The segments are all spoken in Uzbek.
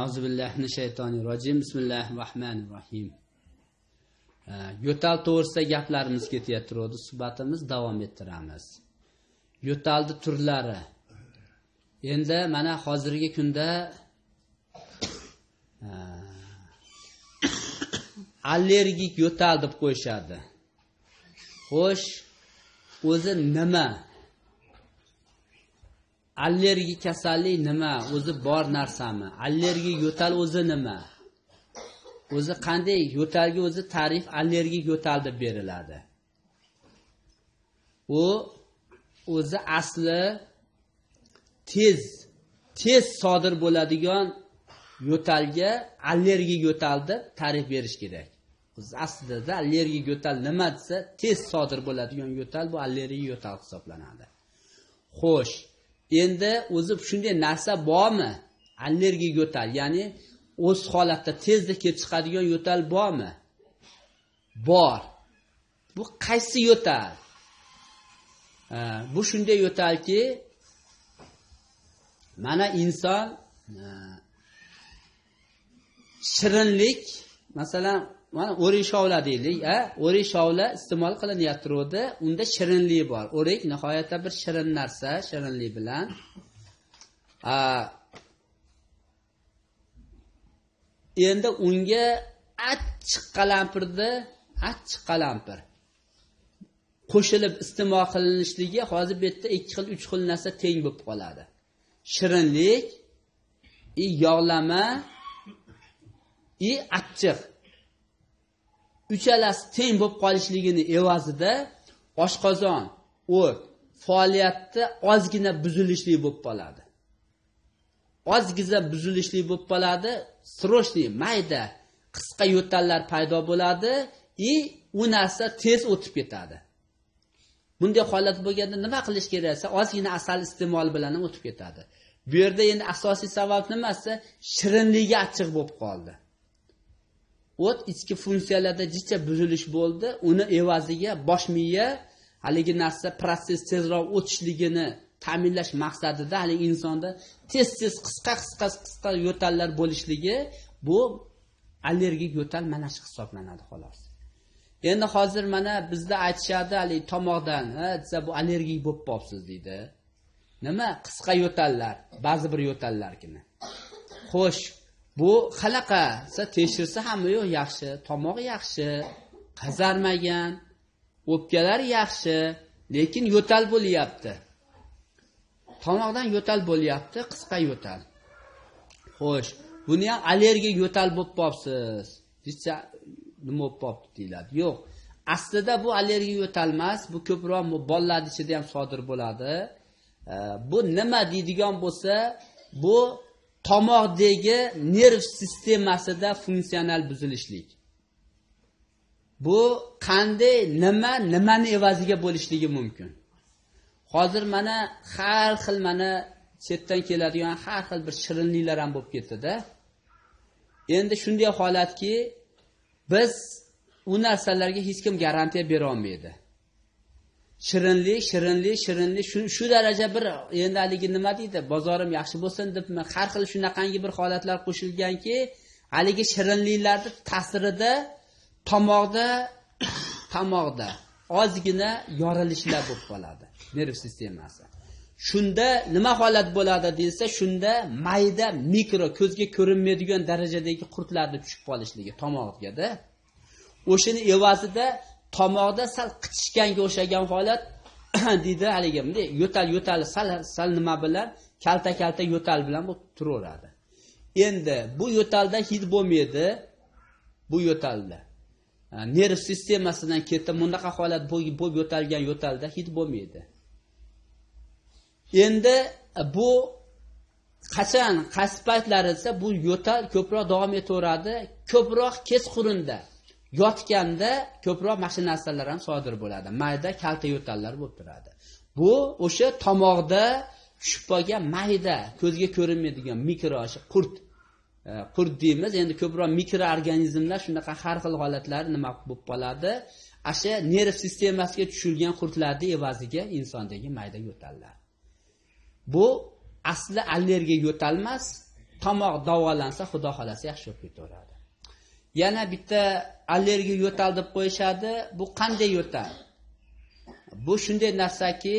Auzubillahi minash-shaytonir-rojim. Bismillahir-rahmanir-rahim. Yo'tal to'g'risida gaplarimiz ketayotdi. Suhbatimiz davom ettiramiz. Yo'talning turlari. Endi mana hozirgi kunda allergik yo'tal deb qo'yishadi. Xo'sh, o'zi nima? Allergik kasallik nima? O'zi bor narsami? Allergik yo'tal o'zi nima? O'zi qanday yo'talga o'zi ta'rif allergik yo'tal deb beriladi. O'zi asli tez sodir bo'ladigan yo'talga allergik yo'tal deb ta'rif berish kerak. Aslida allergik yo'tal nima desa, tez sodir bo'ladigan yo'tal bu allergik yo'tal hisoblanadi. Xo'sh, endi o'zi shunday narsa bormi? Allergik yo'tal, ya'ni o'z holatda tezda kelib chiqadigan yo'tal bormi? Bor. Bu qaysi yo'tal? Bu shunday yo'talki, mana inson shirinlik, masalan, mana o'rik-shovla deylik, o'rik-shovla iste'mol qilinyapti. Unda shirinlik bor. O'rik nihoyatda bir shirin narsa, shirinlik bilan endi unga achchiq qalampir qo'shilib iste'mol qilinishligi hozir bu yerda 2 xil, 3 xil narsa teng bo'lib qoladi. Shirinlik, yog'lama, achchiq. Uchalasi teng bo'lib qolishligini evazida oshqozon, o't faoliyatda ozgina buzilishlik bo'lib qoladi. Ozgina buzilishlik bo'lib qoladi, srochniy mayda qisqa yo'tallar paydo bo'ladi, u narsa tez o'tib ketadi. Bunday holat bo'lganda nima qilish kerak? Ozgina asal iste'mol bilan ham o'tib ketadi. Bu yerda endi asosiy sabab nimasi? Shirinligiga achchiq bo'lib qoldi. O't ichki funksiyalarda jicha buzilish bo'ldi. Uni evaziga bosh miya haligi narsa proses tezroq o'tishligini ta'minlash maqsadida haligi insonda tez qisqa yo'tallar bo'lishligi bu allergik yo'tal mana shu hisoblanadi xolos. Endi hozir mana bizda aytishadi haligi tomoqdan, desa bu allergik bo'lib qolibsiz deydi. Nima? Qisqa yo'tallar, ba'zi bir yo'tallargina. Xo'sh, bu qanaqa? Tekshirsa hamma yo'q, yaxshi, tomoq yaxshi, qazarmagan, o'pkalar yaxshi, lekin yo'tal bo'lyapti. Tomoqdan yo'tal bo'lyapti, qisqa yo'tal. Xo'sh, buni ham allergik yo'tal bo'lib qolibsiz. Hechcha nima bo'lib qolibdi deyiladi. Yo'q. Aslida bu allergik yo'tal emas, bu ko'proq bolalar ichida ham sodir bo'ladi. Bu nima deydigan bo'lsa, bu tomoqdagi nerv sistemasida funksional buzilishlik. Bu qanday nimani evaziga bo'lishligi mumkin. Hozir mana har xil mana chetdan keladigan har xil bir shirinliklar ham bo'lib ketdi-da. Endi shunday holatki, biz u narsalarga hech kim garantiya bera olmaydi. Shirinlik shu daraja bir endi haligi nima deydi? Bozorim yaxshi bo'lsin deb har xil shunaqangi bir holatlar qo'shilganki, haligi shirinliklarning ta'sirida tomoqda ozgina yorilishlar bo'lib qoladi, nerv sistemasi. Shunda nima holat bo'ladi desa, shunda mayda mikro ko'zga ko'rinmaydigan darajadagi qurtlarning tushib qolishligi tomoqga-da. O'shini evazida tomoqda sal qichishganga o'xshagan holat deydi haligi bunday yo'tali sal nima bilan kalta yo'tal bilan bu turaveradi. Endi bu yo'talda hid bo'lmaydi. Bu yo'talda nerv sistemasidan ketib bunaqa holat bo'lib yo'talgan yo'talda hid bo'lmaydi. Endi bu qachon qaysi paytlar esa bu yo'tal ko'proq davom etaveradi, ko'proq kechqurunda yotganda ko'proq mashina narsalar ham sodir bo'ladi. Mayda kalta yo'tallar bo'lib turadi. Bu o'sha tomoqda tushib qolgan mayda, ko'zga ko'rinmaydigan mikro qurt deymiz. Endi ko'proq mikroorganizmlar shunaqa har xil holatlar nima bo'lib qoladi? Asha nerv sistemasiga tushilgan qurtlarning evaziga insondagi mayda yo'tallar. Bu asli allergiya yo'talmas, tomoq davolansa, xudo xolasa yaxshi bo'lib ketaveradi. Yana bitta allergiya yo'tal deb qo'yishadi. Bu qanday yo'tal? Bu shunday narsaki,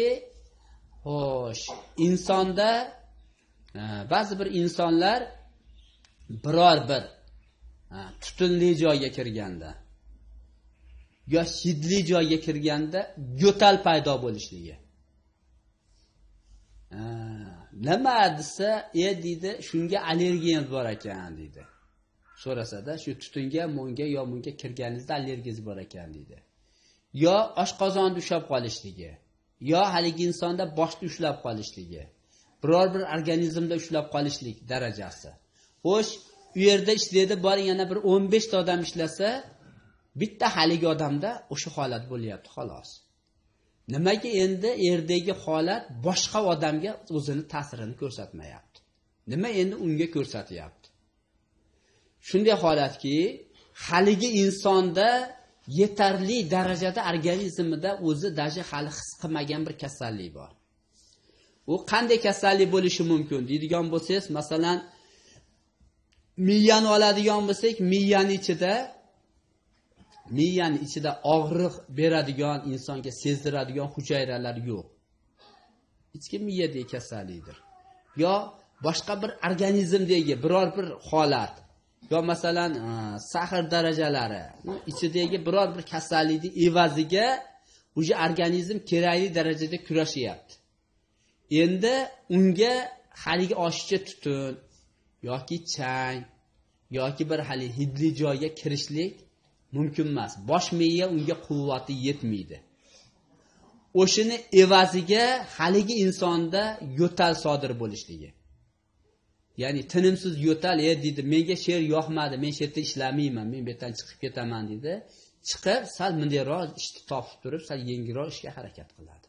xo'sh, insonda ba'zi bir insonlar biror bir tutunli joyga kirganda yo hidli joyga kirganda yo'tal paydo bo'lishligi. Nima desa, deydi, shunga allergiyam bor ekan deydi. So'rasada, shu tutunga, munga yo munga kirganingizda allergiyangiz bor ekan deydi. Yo oshqozonda ushlab qolishligi, yo haligi insonda boshda ushlab qolishligi, biror bir organizmda ushlab qolishlik darajasi. Xo'sh, u yerda ishlaydi, bor yana bir 15 ta odam ishlasa, bitta haligi odamda o'sha holat bo'lyapti xolos. Nimaga endi yerdagi holat boshqa odamga o'zini ta'sirini ko'rsatmayapti? Nima endi unga ko'rsatyapti? Shunday holatki, haligi insonda yetarli darajada organizmida o'zi daji hali his qilmagan bir kasallik bor. U qanday kasallik bo'lishi mumkin deydigan bo'lsangiz, masalan, miyani oladigan bo'lsak, miyani ichida og'riq beradigan, insonga sezdiradigan hujayralar yo'q. Ichki miyadagi kasallikdir. Yo boshqa bir organizmdagi biror bir holat, yo masalan, sahr darajalari, ichidagi biror bir kasallikning evaziga o'sha organizm kerakli darajada kurashyapti. Endi unga haligi oshiqcha tutun yoki chang yoki bir hali hidli joyga kirishlik mumkin emas. Bosh miya unga quvvati yetmaydi. O'shini evaziga haligi insonda yo'tal sodir bo'lishligi. Ya'ni tinimsiz yo'tal, deydi, menga she'r yoqmadi, men she'rda ishlamayman, men bu yerdan chiqib ketaman deydi. Chiqib, sal mundayroq ishni topib turib, sal yengilroq ishga harakat qiladi.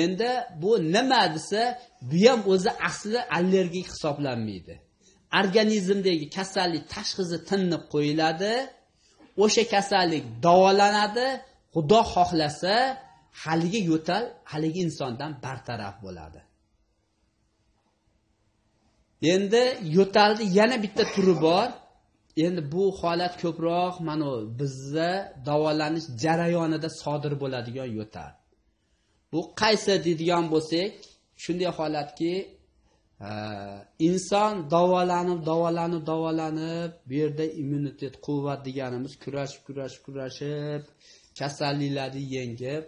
Endi bu nima desa, bu ham o'zi asli allergik hisoblanmaydi. Organizmdagi kasallik tashxisi tinib qo'yiladi. O'sha kasallik davolanadi. Xudo xohlasa, haligi yo'tal haligi insondan bartaraf bo'ladi. Endi yo'talni yana bitta turi bor. Endi bu holat ko'proq mana bizda davolanish jarayonida sodir bo'ladigan yo'tal. Bu qaysi deydigan bo'lsak, shunday holatki, inson davolanib, bu yerda immunitet, quvvat deganimiz kurashib, kasalliklarni yengib,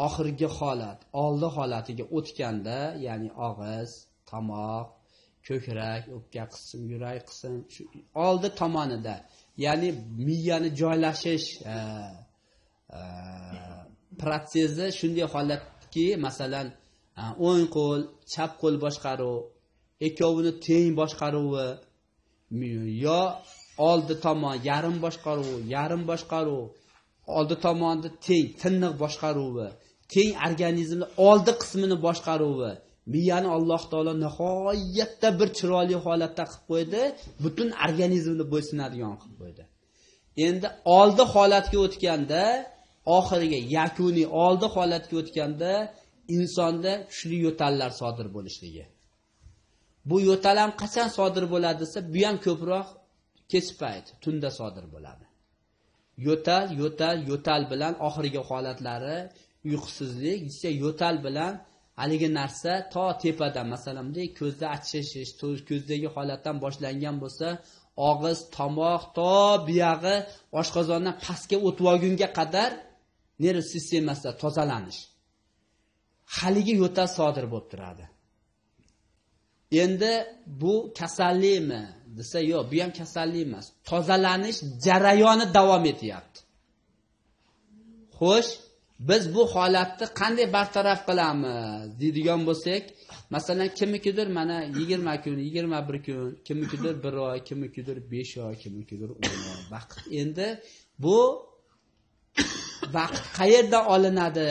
oxirgi holat, oldi holatiga o'tganda, ya'ni og'iz, tomoq, ko'krak, o'pka qism, yurak qism, shu oldi tomonida, ya'ni miyani joylashish protsessi shunday holatki, masalan, o'ng qo'l, chap qo'l boshqaruv, ikkovini teng boshqaruvi, yo oldi tomon yarim boshqaruv, oldi tomonni teng tinniq boshqaruvi, teng organizmning oldi qismini boshqaruvi, miyani Alloh taolo nihoyatda bir chiroyli holatda qilib qo'ydi, butun organizmni bo'ysunadigan qilib qo'ydi. Endi oldi holatga o'tganda, oxiriga yakuniy oldi holatga o'tganda insonda kuchli yo'tallar sodir bo'lishligi. Bu yo'tal ham qachon sodir bo'ladi desa, bu ham ko'proq kech payt, tunda sodir bo'ladi. Yo'tal bilan oxirgi holatlari uyqusizlik, yo'tal bilan haligi narsa to tepada, masalan, ko'zda achishish, ko'zdagi holatdan boshlangan bo'lsa, og'iz, tomoq, to buyog'i oshqozondan pastga o'tib olgunga qadar nerv sistemasida tozalanish. Haligi yo'tal sodir bo'lib turadi. Endi bu kasallikmi desa, yo'q, bu ham kasallik emas. Tozalanish jarayoni davom etyapti. Xo'sh, biz bu holatni qanday bartaraf qilamiz deydigan bo'lsak, masalan, kimnikidir mana 20 kun, 21 kun, kimnikidir 1 oy, kimnikidir 5 oy, kimnikidir 10 oy vaqt. Endi bu vaqt qayerdan olinadi?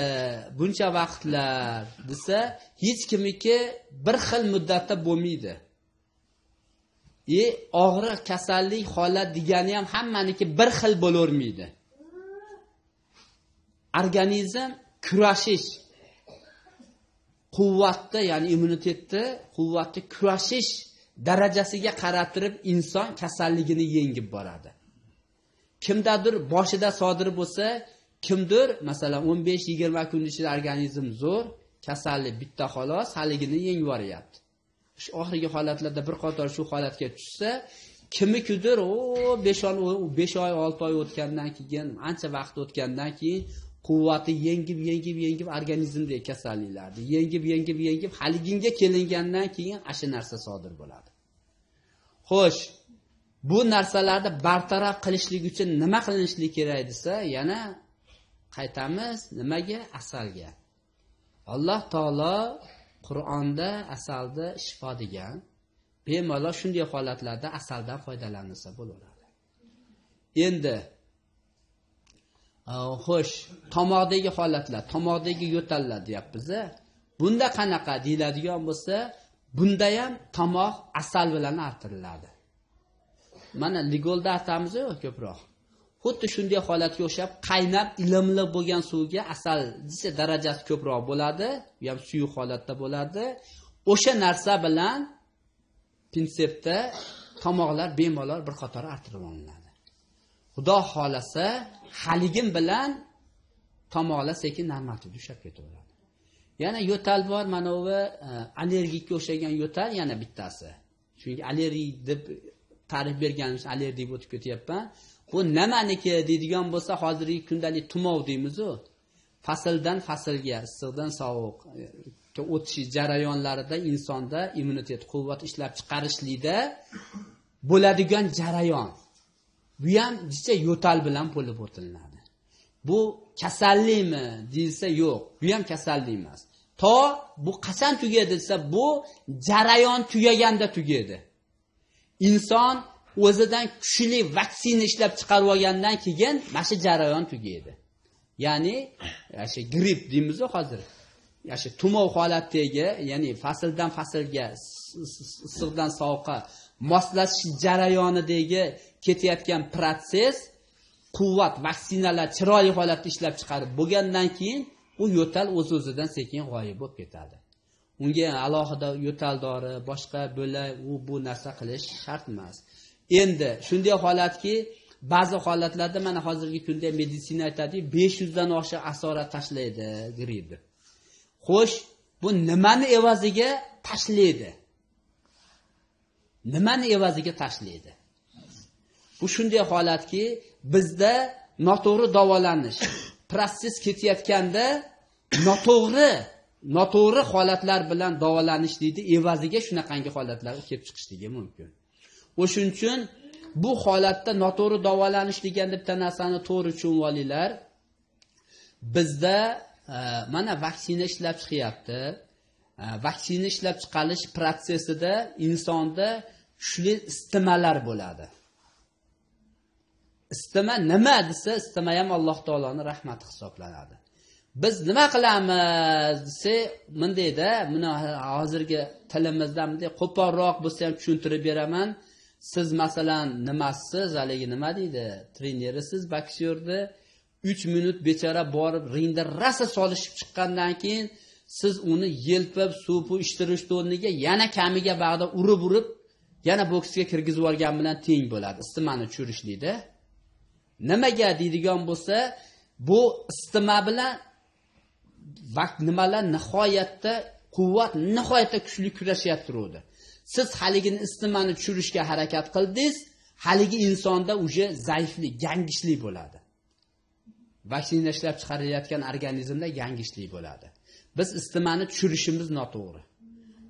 Buncha vaqtlar desa, hech kimniki bir xil muddatda bo'lmaydi. Og'riq, kasallik, holat degani ham hammaniki bir xil bo'lavermaydi. Organizm kurashish quvvatda, ya'ni immunitetda quvvatda kurashish darajasiga qarab turib inson kasalligini yengib boradi. Kimdadir boshida sodir bo'lsa, kimdir masalan 15-20 kun ichida organizm zo'r, kasallik bitta xolos, haligini yengib boryapti. Shu oxirgi holatlarda bir qator shu holatga tushsa, kimikidir 5 oy 6 oy o'tgandan keyin, ancha vaqt o'tgandan keyin quvvati yengib organizmdagi kasalliklarni yengib haliginga kelingandan keyin ashu narsa sodir bo'ladi. Xo'sh, bu narsalarni bartaraf qilishlik uchun nima qilinishlik kerak desa, yana qaytamiz nimaga? Asalga. Alloh taolo Qur'onda asalda shifo degan. Bemalol shunday holatlarda asaldan foydalansa bo'laveradi. Endi xo'sh, tomoqdagi holatlar, tomoqdagi yo'tallar deyapmiz. Bunda qanaqa deyiladigan bo'lsa, bunda ham tomoq asal bilan artiladi. Mana ligolda artamiz-ku ko'proq. Xuddi shunday holatga o'xshab qaynab ilimli bo'lgan suvga asal desa darajasi ko'proq bo'ladi, bu ham suyuq holatda bo'ladi. O'sha narsa bilan prinsipda tomoqlar bemalol bir qator artilib olinadi. Xudo xolasa, haligim bilan tomoqlar sekin normativ tushib ketaveradi. Yana yo'tal bor, mana bu allergikka o'xshagan yo'tal yana bittasi. Chunki allergik deb ta'rif berganimiz allergik o'tib ketyapman. Bu nimaniki deydigan bo'lsa, hozirgi kundalik tumov deymiz-ku. Fasldan faslga, issiqdan sovuq o'tish jarayonlarida insonda immunitet, quvvat ishlab chiqarishlikda bo'ladigan jarayon. Bu ham jicha yo'tal bilan bo'lib o'tiladi. Bu kasallikmi deyilsa yo'q, bu ham kasallik emas. To bu qachon tugaydi desa, bu jarayon tugaganda tugaydi. Inson o'zidan kuchli vaksina ishlab chiqarib olgandan keyin mana jarayon tugaydi. Ya'ni o'sha gripp deymiz-ku hozir. O'sha tumov holatidagi, ya'ni fasldan faslga, issiqdan sovuqqa moslashish jarayonidagi ketayotgan proses, quvvat vaksinalar chiroyli holatda ishlab chiqarib bo'lgandan keyin u yo'tal o'z-o'zidan sekin g'oyib bo'lib ketadi. Unga alohida yo'tal dori, boshqa bo'lak bu narsa qilish shart emas. Endi shunday holatki, ba'zi holatlarda mana hozirgi kunda meditsina aytadi, 500 dan oshiq asorat tashlaydi gripp. Xo'sh, bu nimani evaziga tashlaydi? Nimani evaziga tashlaydi? Bu shunday holatki, bizda noto'g'ri davolanish, proses ketayotganda noto'g'ri holatlar bilan davolanish deydi, evaziga shunaqangi holatlar kelib chiqishligi mumkin. O'shuning uchun bu holatda noto'g'ri davolanish degan bitta narsani to'g'ri tushunib olinglar. Bizda mana vaksina ishlab chiqyapti. Vaksina ishlab chiqarish prosesida insonda kuchli istimalar bo'ladi. Istima nima desa, istima ham Alloh taoloning rahmati hisoblanadi. Biz nima qilamiz desa, mundayda, buni hozirgi tilimizda bunday qo'polroq bo'lsa ham tushuntirib beraman. Siz masalan nimasiz, haligi nima deydi? Trenerisiz, boksyorda 3 minut bechora borib ringda rasa solishib chiqqandan keyin siz uni yelpib, suvni ishtirish o'rniga yana kamiga bag'da urib yana boksga kirgizib olgan bilan teng bo'ladi. Istimani tushirishlikda. Nimaga deydigan bo'lsa, bu istima bilan vaqt nimalar nihoyatda quvvat, nihoyatda kuchli kurashyapti turadi. Siz haligini istimani tushirishga harakat qildingiz, haligi insonda uje zaiflik, yangishlik bo'ladi. Vaksina ishlab chiqarilayotgan organizmda yangishlik bo'ladi. Biz istimani tushirishimiz noto'g'ri.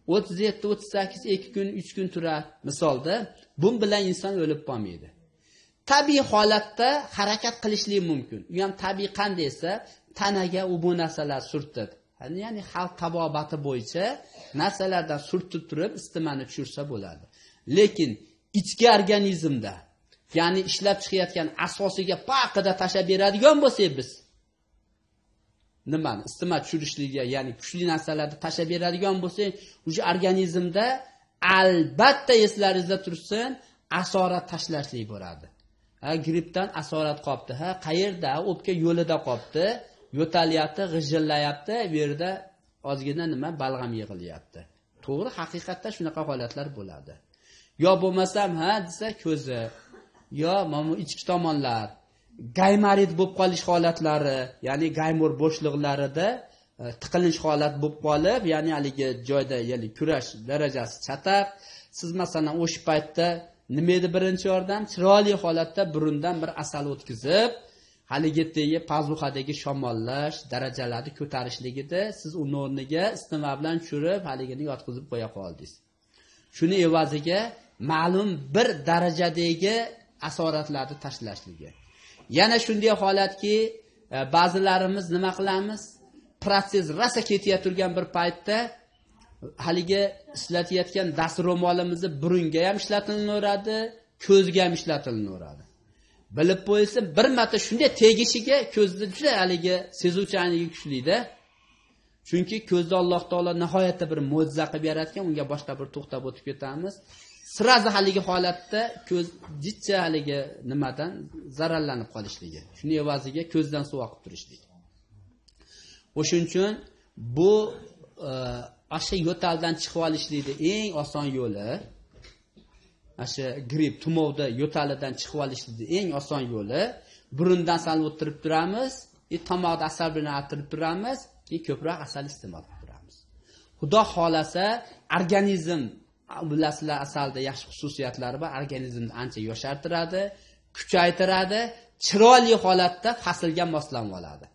37-38 2 kun, 3 kun turadi. Misolda, bu bilan inson o'lib qolmaydi. Tabiiy holatda harakat qilishlik mumkin. U ham tabiiy qanday esa, tanaga bu narsalar surtib, ya'ni xalq tabobati bo'yicha narsalardan surtib turib istimani tushirsa bo'ladi. Lekin ichki organizmda, ya'ni ishlab chiqayotgan asosiga paqida tashab beradigan bo'lsak biz nimani istima tushirishligiga, ya'ni kuchli narsalarni tashab beradigan bo'lsak, o'sha organizmda albatta eslaringizda tursin, asorat tashlashlik bo'ladi. Grippdan asorat qopti. Qayerda? O'pka yo'lida qopti. Yo'talyapti, g'ijillayapti, bu yerda ozgina nima balg'am yig'ilyapti. To'g'ri, haqiqatda shunaqa holatlar bo'ladi. yo bo'lmasam ha desa ko'zi, yo mana ichki tomonlar, gaymarit bo'lib qolish holatlari, ya'ni gaymor bo'shliqlarida tiqilish holat bo'lib qolib, ya'ni haligi joyda, ya'ni kurash darajasi chataq. Siz masalan o'sha paytda nima edi birinchi yordam? Chiroyli holatda burundan bir asal o'tkazib, haligidagi pazuxadagi shamollash darajalarni ko'tarishligida siz uni o'rniga isitma bilan tushirib, haligini yotqizib qo'ya qoldingiz. Shuni evaziga ma'lum bir darajadagi asoratlarni tashlashligi. Yana shunday holatki, ba'zilarimiz nima qilamiz? Protez rasa ketib turgan bir paytda haligi ishlatayotgan dastro'molimizni burunga ham ishlatilaveradi, ko'zga ham ishlatilaveradi. Bilib qo'yilsa, bir marta shunday tegishiga ko'zda juda haligi sezuvchanligi kuchli-da. Chunki ko'zda Alloh taolo nihoyatda bir mo'jiza qilib yaratgan, unga boshqa bir to'xtab o'tib ketamiz. Sirazi haligi holatda ko'z jichcha haligi nimadan zararlanib qolishligi. Shuni evaziga ko'zdan suv oqib turishligi. O'shuning uchun bu asha yo'taldan chiqib olishlikning eng oson yo'li, asha gripp, tumovda yo'talidan chiqib olishlikning eng oson yo'li, burundan sal o'tirib turamiz, tomoqda asal bilan artirib turamiz, ko'proq asal iste'mol qilib turamiz. Xudo xolasa, organizm, bilasizlar, asalda yaxshi xususiyatlari bor, organizmni ancha yoshartiradi, kuchaytiradi, chiroyli holatda faslga moslanib oladi.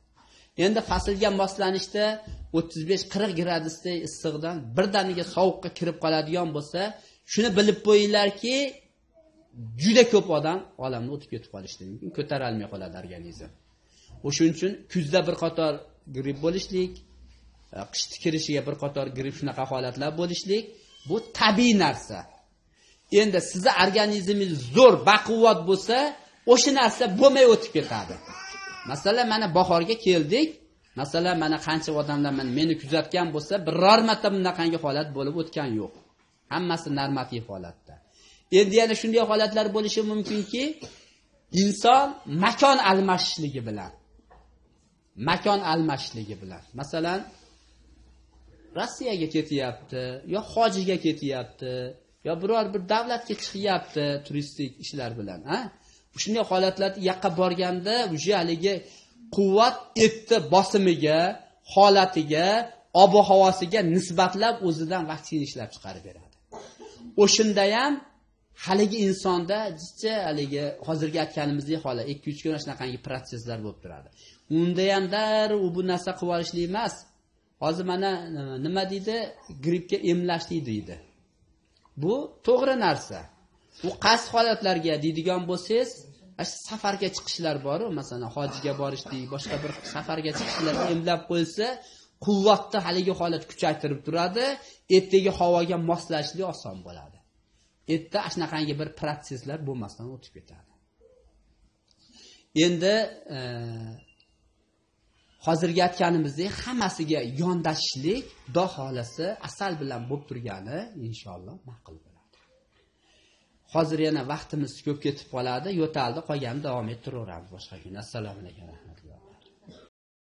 Endi faslga moslanishda 35-40 gradusda issiqdan birdaniga sovuqqa kirib qoladigan bo'lsa, shuni bilib qo'yinglarki, juda ko'p odam olamni o'tib ketib qolishi mumkin, ko'tara olmay qoladi organizm. O'shuning uchun kuzda bir qator gripp bo'lishlik, qishda kirishiga bir qator gripp shunaqa holatlar bo'lishlik, bu tabiiy narsa. Endi sizning organizmingiz zo'r, baquvvat bo'lsa, o'sha narsa bo'lmay o'tib ketadi. Masalan, mana bahorga keldik. Masalan, mana qancha odamlar meni kuzatgan bo'lsa, biror marta bunaqangi holat bo'lib o'tgan yo'q. Hammasi normativ holatda. Endi yana shunday holatlar bo'lishi mumkinki, inson makon almashishligi bilan. Masalan, Rossiyaga ketyapti, yo hojiga ketyapti, yo biror bir davlatga chiqyapti turistik ishlar bilan, ha? Shunday holatlarda yaqqa borganda, o'sha haligi quvvat etdi bosimiga, holatiga, ob-havosiga nisbatlab o'zidan vaksina ishlab chiqarib beradi. O'shunda ham haligi insonda jichcha haligi hozirgi aytganimizdek holat 2-3 kun shunaqangi protseslar bo'lib turadi. Unda ham u bu narsa qilib olishlik emas. Hozir mana nima deydi? Grippga emlashlik deydi. Bu to'g'ri narsa. U qaysi holatlarga deydigan bo'lsangiz, safarga chiqishlar bor-ku, masalan, hojiga borishlik, boshqa bir safarga chiqishlar emlab qo'yilsa, quvvatni haligi holat kuchaytirib turadi, ertaga havoga moslashlik oson bo'ladi. Erta shunaqangi bir protseslar bo'lmasdan o'tib ketadi. Endi hozirgi aytganimizdek hammasiga yondashishlik, xudo xolasa, asal bilan bo'lib turgani inshaalloh ma'qul bo'ladi. Hozir yana vaqtimiz ko'p ketib qoladi, yo'taldi, qolganini davom ettiraveramiz boshqa kun. Assalomu alaykum.